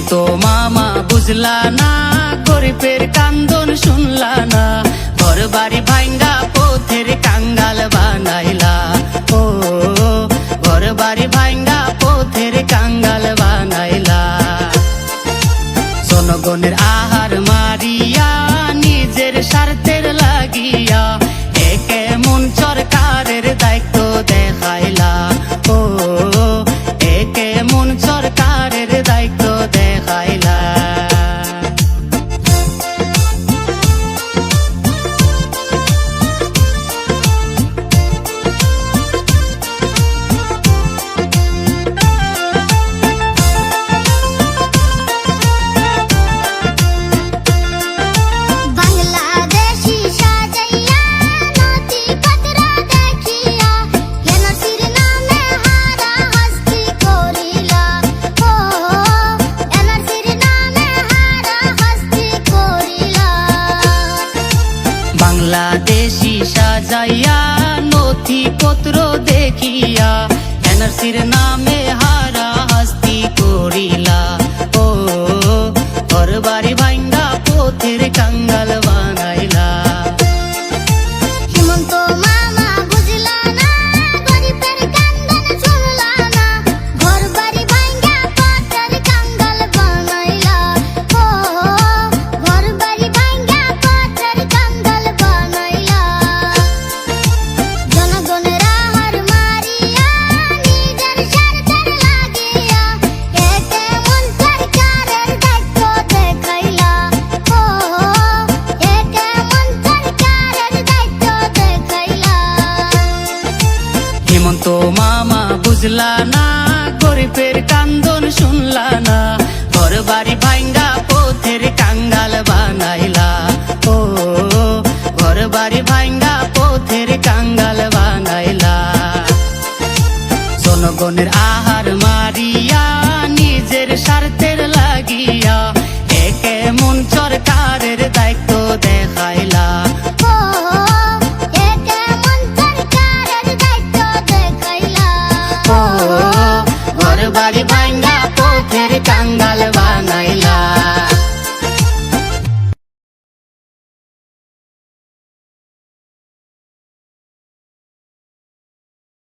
হিমন্ত মামা বুঝলা না, গরিবের কান্দন শুনলা না, ঘর বাড়ি ভাঙ্গা পথের কাঙ্গাল বানাইলা। ও ঘর বাড়ি ভাঙ্গা পথের কাঙ্গাল বানাইলা। জনগণের আহার মারিয়া নিজের স্বার্থের লাগিয়া একে মন সরকারের দায়িত্ব দেখাইলা। ও একে মন সরকারের দায়িত্ব দেখাইলা। বাংলাদেশি সাজাইয়া নথিপত্র দেখিয়া এনআরসির নামে হারা হাস্তি করিলা। ও ঘর বাড়ি ভাঙ্গা পথের কাঙ্গাল বানাইলা। হিমন্ত মামা বুঝলা না, গরিবের কান্দন শুনলা না, ঘর বাড়ি ভাঙ্গা পথের কাঙ্গাল বানাইলা। ও ঘর বাড়ি ভাঙ্গা পথের কাঙ্গাল বানাইলা। জনগণের আহার মারিয়া নিজের স্বার্থের লাগিয়া একে মন সরকারের দায়িত্ব দেখাইলা। ও একে মন সরকারের দায়িত্ব দেখাইলা। হিমন্ত মামা বুঝলা না, গরিবের কান্দন শুনলা না, ঘর বাড়ি ভাঙ্গা পথের কাঙ্গাল বানাইলা। ও ঘর বাড়ি ভাঙ্গা পথের কাঙ্গাল বানাইলা। জনগণের আহার মারিয়া নিজের স্বার্থের লাগিয়া একে মন সরকারের দায়িত্ব দেখাইলা। ও একে মন সরকারের দায়িত্ব দেখাইলা। ও ঘর বাড়ি ভাঙ্গা পথের কাঙ্গাল